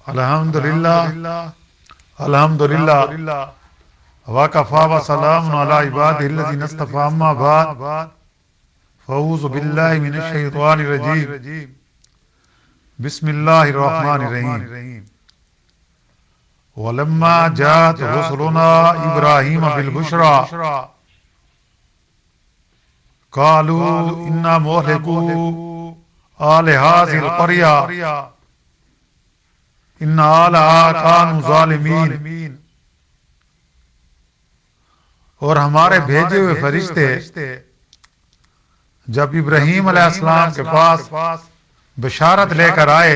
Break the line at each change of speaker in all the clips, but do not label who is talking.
الحمدللہ الحمدللہ وکفی وسلام علی عبادہ الذین اصطفی اما بعد فاعوذ باللہ من الشیطان الرجیم بسم اللہ الرحمن الرحیم ولما جاءت رسلنا ابراہیم بالبشری قالوا انا مہلکو آل هذه القرية ان اہلہا کانوا ظالمین، اور ہمارے بھیجے ہوئے فرشتے جب ابراہیم علیہ السلام کے پاس بشارت لے کر آئے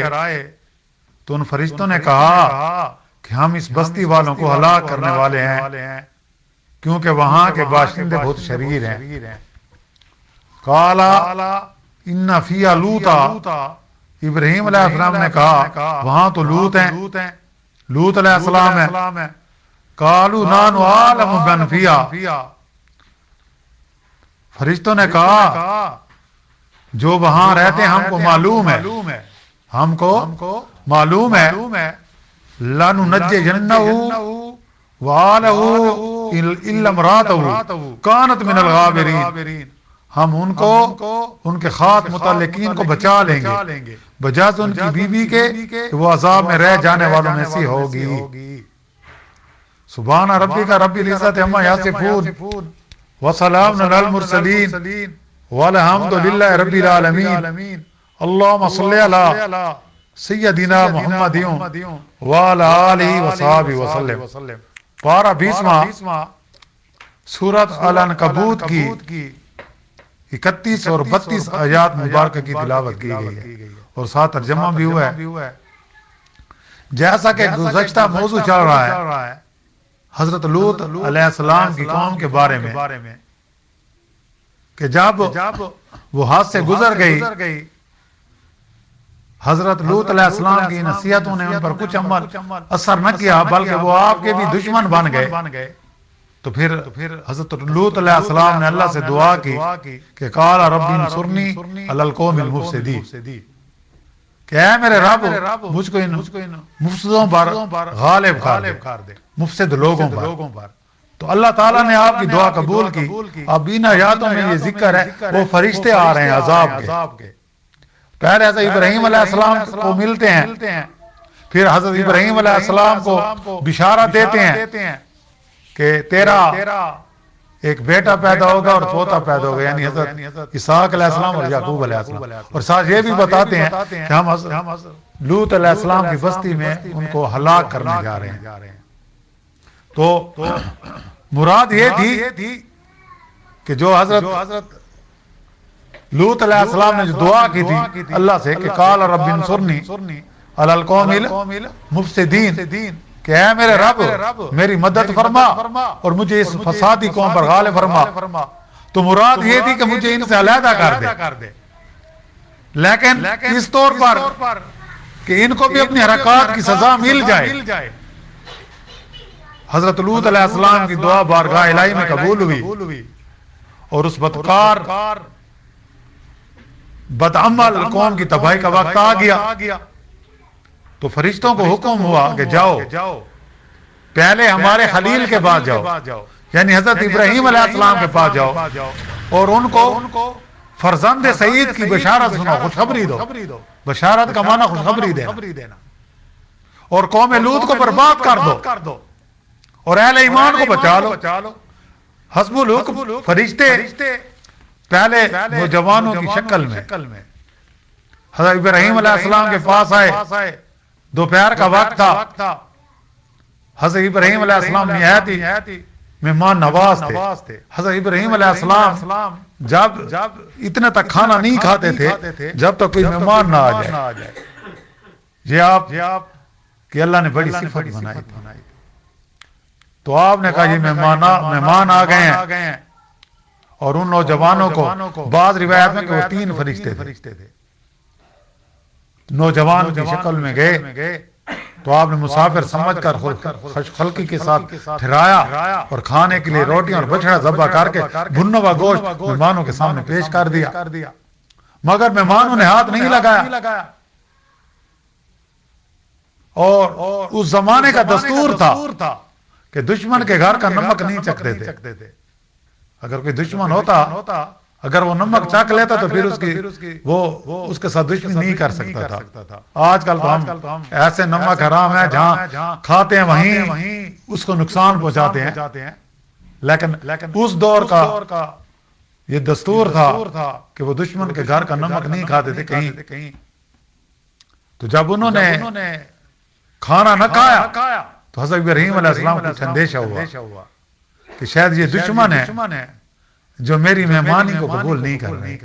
تو ان فرشتوں نے کہا کہ ہم اس بستی والوں کو ہلاک کرنے والے ہیں کیونکہ وہاں کے باشندے بہت شریر ہیں۔ قالا ان فیہا لوطا، ابراہیم علیہ السلام نے کہا وہاں تو لوط ہیں، لوط علیہ السلام ہیں۔ قالوا نحن اعلم بمن فیہا، فرشتوں نے کہا جو وہاں رہتے ہیں ہم کو معلوم ہے، ہم کو معلوم ہے لننجینہ وآلہ الا امرأتہ کانت من الغابرین، ہم ان کو ان کے خاص متعلقین کو بچا لیں گے بجاز ان کی بیوی کے کہ وہ عذاب میں رہ جانے والوں میں سے ہوگی۔ سبحان ربک رب العزت عما یصفون وسلام علی المرسلین والحمد للہ رب العالمین۔ اللہم صلی علی سیدنا محمد وعلی آلہ وصحبہ وسلم۔ پارہ 20واں سورۃ العنکبوت کی 31 اور 32 آیات مبارکہ کی تلاوت کی گئی ہے اور ساتھ ترجمہ بھی ہوا ہے۔ جیسا کہ گزشتہ موضوع چل رہا ہے حضرت لوط علیہ السلام کی قوم کے بارے میں کہ جب وہ ہاتھ سے گزر گئی، حضرت لوط علیہ السلام کی نصیحتوں نے ان پر کچھ عمل اثر نہ کیا بلکہ وہ آپ کے بھی دشمن بن گئے، تو پھر حضرت لوط علیہ السلام نے اللہ سے دعا کی کہ قال رب انصرنی علی القوم المفسدین، کہ اے میرے رب مجھ کو ان مفسدوں پر غالب کر دے، مفسد لوگوں پر۔ تو اللہ تعالیٰ نے آپ کی دعا قبول کی۔ اب ان آیاتوں میں یہ ذکر ہے وہ فرشتے آ رہے ہیں عذاب کے، پہلے حضرت ابراہیم علیہ السلام کو ملتے ہیں، پھر حضرت ابراہیم علیہ السلام کو بشارت دیتے ہیں کہ تیرا ایک بیٹا پیدا ہوگا اور پوتا پیدا ہوگا، یعنی حضرت اسحاق علیہ السلام اور یعقوب علیہ السلام، اور ساتھ یہ بھی بتاتے ہیں کہ ہم حضرت لوط علیہ السلام کی بستی میں ان کو ہلاک کرنے جا رہے ہیں۔ تو مراد یہ تھی کہ جو حضرت لوط علیہ السلام نے جو دعا کی تھی اللہ سے کہ قال رب انصرنی علی القوم المفسدین، کہ اے میرے رب میری مدد فرما اور مجھے اس فسادی قوم پر غالب فرما، تو مراد یہ تھی کہ مجھے ان سے علیحدہ کر دے، لیکن اس طور پر کہ ان کو بھی اپنی حرکات کی سزا مل جائے۔ حضرت لوط علیہ السلام کی دعا بارگاہ الہی میں قبول ہوئی اور اس بدکار بدعمل قوم کی تباہی کا وقت آ گیا، تو فرشتوں کو حکم ہوا کہ جاؤ پہلے ہمارے خلیل کے پاس جاؤ، یعنی حضرت ابراہیم علیہ السلام کے پاس جاؤ اور ان کو فرزند سعید کی بشارت سنو، خوشخبری دو۔ بشارت کا معنی خوشخبری دینا، اور قوم لوط کو برباد کر دو اور اہل ایمان کو بچا لو۔ حسب الحکم فرشتے پہلے نوجوانوں کی شکل میں حضرت ابراہیم علیہ السلام کے پاس آئے، دوپہر کا وقت تھا، حضرت ابراہیم علیہ السلام نہایت ہی مہمان نواز تھے۔ حضرت ابراہیم علیہ السلام جب اتنے تک کھانا نہیں کھاتے تھے جب تک کوئی مہمان نہ آ جائے۔ یہ آپ کہ اللہ نے بڑی صفت بنائی تھی، تو آپ نے کہا یہ مہمان آ گئے ہیں، اور ان نوجوانوں کو بعض روایت میں کہ وہ 3 فرشتے تھے، نوجوان کی شکل میں گئے، تو آپ نے مسافر سمجھ کر خلقی کے ساتھ ٹھہرایا اور کھانے کے لیے روٹیاں اور بچڑا ذبح کر کے بھنا ہوا گوشت مہمانوں کے سامنے پیش کر دیا، مگر مہمانوں نے ہاتھ نہیں لگایا۔ اور اس زمانے کا دستور تھا کہ دشمن کے گھر کا نمک نہیں چکھتے تھے. اگر کوئی دشمن ہوتا اگر وہ نمک چکھ لیتا تو پھر اس کے ساتھ دشمنی نہیں کر سکتا تھا. آج کل تو ہم ایسے نمک حرام ہے جہاں کھاتے ہیں وہیں اس کو نقصان پہنچاتے ہیں. لیکن اس دور کا یہ دستور تھا کہ وہ دشمن کے گھر کا نمک نہیں کھاتے تھے کہیں. تو جب انہوں نے کھانا نہ کھایا تو حضرت ابراہیم علیہ السلام کو اندیشہ ہوا کہ شاید یہ دشمن ہے جو میری مہمانی کو قبول نہیں کر رہے.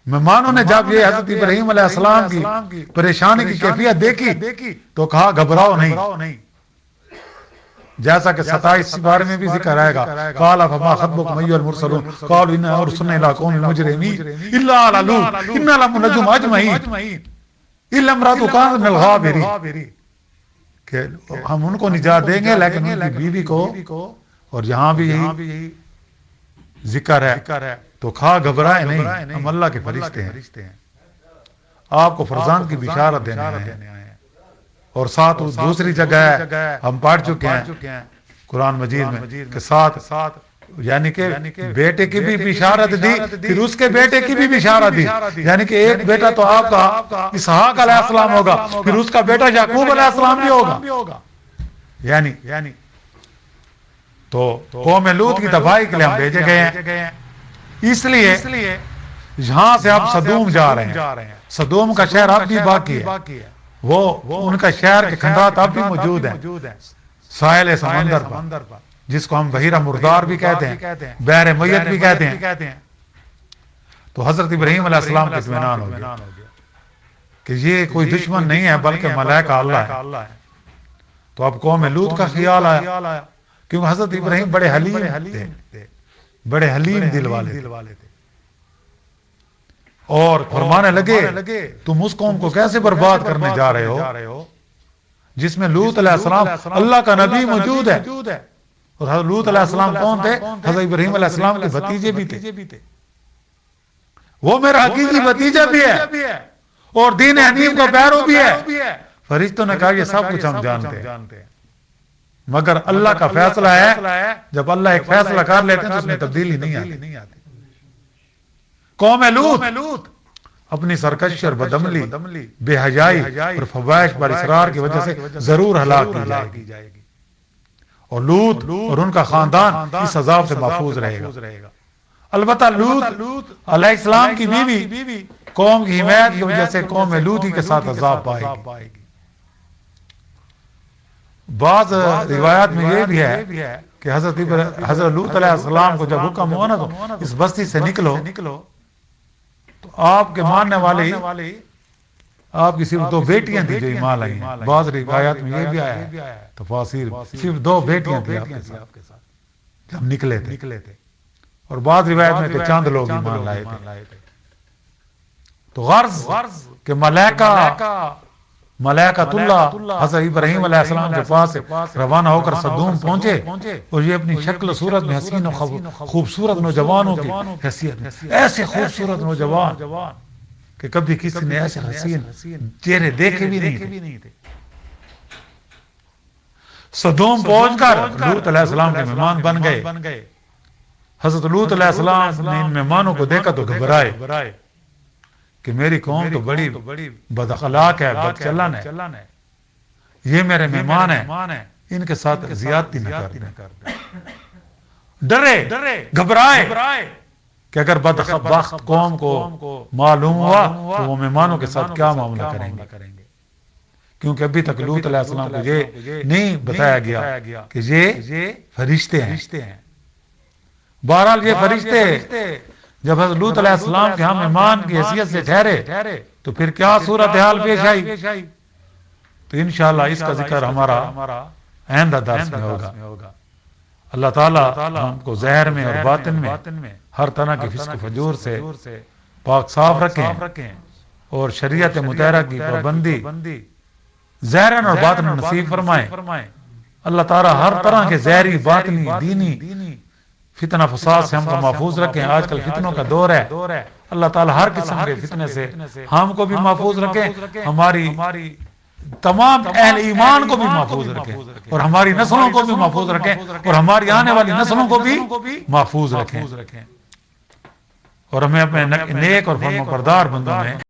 مہمانوں نے جب یہ حضرت ابراہیم علیہ السلام کی پریشانی کی کیفیت دیکھی تو کہا گھبراؤ نہیں. جیسا کہ 27 بارے میں بھی ذکر آئے گا قال فما خطبكم ايها المرسلون قالوا انا ارسلنا الى قوم مجرمين الا على لوط انا لمنجم اجمعين الا امراته كانت من الغابرين کہ ہم ان کو نجات دیں گے لیکن ان کی بیوی کو. اور یہاں بھی یہی ذکر ہے تو گھبرائے نہیں ہم اللہ کے فرشتے ہیں آپ کو فرزند کی بشارت دینے آئے ہیں. اور ساتھ دوسری جگہ ہے ہم پڑھ چکے ہیں قرآن مجید میں کہ ساتھ یعنی کہ بیٹے کی بھی بشارت دی پھر اس کے بیٹے کی بھی بشارت دی. یعنی کہ ایک بیٹا تو آپ کا اسحاق علیہ السلام ہوگا پھر اس کا بیٹا یعقوب علیہ السلام بھی ہوگا. یعنی تو قوم لوط کی تباہی کے لیے ہم بھیجے گئے ہیں. اس لیے یہاں سے اب صدوم جا رہے ہیں. صدوم کا شہر اب بھی باقی ہے. وہ ان کا شہر کے کھنڈرات اب بھی موجود ہیں ساحل سمندر پر جس کو ہم بحیرہ مردار بھی کہتے ہیں بحر میت بھی کہتے ہیں. تو حضرت ابراہیم علیہ السلام کو اطمینان ہو گیا کہ یہ کوئی دشمن نہیں ہے بلکہ ملائکہ اللہ ہے. تو اب قوم لوط کا خیال آیا کیونکہ حضرت ابراہیم بڑے حلیم دل والے تھے. اور فرمانے لگے تم اس قوم کو کیسے برباد کرنے جا رہے ہو جس میں لوط علیہ السلام اللہ کا نبی موجود ہے. اور حضرت لوط علیہ السلام کون تھے؟ حضرت ابراہیم علیہ السلام کے بھتیجے بھی تھے. وہ میرا حقیقی بھتیجا بھی ہے اور دین حنیف کا پیرو بھی ہے. فرشتوں نے کہا یہ سب کچھ ہم جانتے ہیں مگر اللہ کا فیصلہ ہے. جب اللہ ایک فیصلہ کر لیتے ہیں تو اس میں تبدیلی نہیں آتی. قوم لوط اپنی سرکشی اور بدعملی بے حیائی اور فواحش پر اصرار کی وجہ سے ضرور ہلاک کی جائے گی. اور لوط اور ان کا خاندان اس عذاب سے محفوظ رہے گا. البتہ لوط علیہ السلام کی بیوی قوم کی حمایت کی وجہ سے قوم لوطی کے ساتھ عذاب پائے گی. بعض روایات میں یہ بھی ہے کہ حضرت لوط علیہ السلام کو جب حکم ہوا نا تو اس بستی سے نکلو تو آپ کے ماننے والے آپ کی صرف 2 بیٹیاں تھیں جو ایمان لائی ہیں. بعض روایات میں یہ بھی آیا ہے تفاسیر صرف 2 بیٹیاں تھیں آپ کے ساتھ جب نکلے تھے. اور بعض روایت میں کہ چند لوگ ایمان لائے تھے. تو غرض کہ ملائکۃ اللہ حضرت ابراہیم علیہ السلام کے پاس روانہ ہو کر صدوم پہنچے اور یہ اپنی شکل صورت میں حسین و خوبصورت نوجوانوں کی حیثیت میں ایسے خوبصورت نوجوان کہ کبھی کسی نے ایسے حسین چہرے دیکھے بھی نہیں تھے. صدوم پہنچ کر لوط علیہ السلام کے مہمان بن گئے. حضرت لوط علیہ السلام نے ان مہمانوں کو دیکھا تو گھبرائے کہ میری قوم تو بڑی بد اخلاق ہے بد چلن ہے. یہ میرے مہمان ہیں ان کے ساتھ زیادتی نہ کریں. ڈرے گھبرائے کہ اگر بدبخت قوم کو معلوم ہوا تو وہ مہمانوں کے ساتھ کیا معاملہ کریں گے. کیونکہ ابھی تک لوط علیہ السلام کو یہ نہیں بتایا گیا کہ یہ فرشتے ہیں. بہرحال یہ فرشتے جب حضرت لوط علیہ السلام کے ہم مہمان کی حیثیت سے ٹھہرے تو پھر کیا صورتحال پیش آئی تو انشاءاللہ اس کا ذکر ہمارا آئندہ درس میں ہوگا. اللہ تعالیٰ ہم کو ظاہر میں اور باطن میں ہر طرح کے فسق و فجور سے پاک صاف رکھیں اور شریعت مطہرہ کی پابندی ظاہراً اور باطن نصیب فرمائیں. اللہ تعالیٰ ہر طرح کے ظاہری باطنی دینی فتنہ فساد سے ہم کو محفوظ رکھیں. آج کل فتنوں کا دور ہے. اللہ تعالیٰ ہر قسم کے فتنے سے ہم کو بھی محفوظ رکھیں. ہماری تمام اہل ایمان کو بھی محفوظ رکھیں اور ہماری نسلوں کو بھی محفوظ رکھیں اور ہماری آنے والی نسلوں کو بھی محفوظ رکھیں اور ہمیں اپنے نیک اور فرمانبردار بندوں میں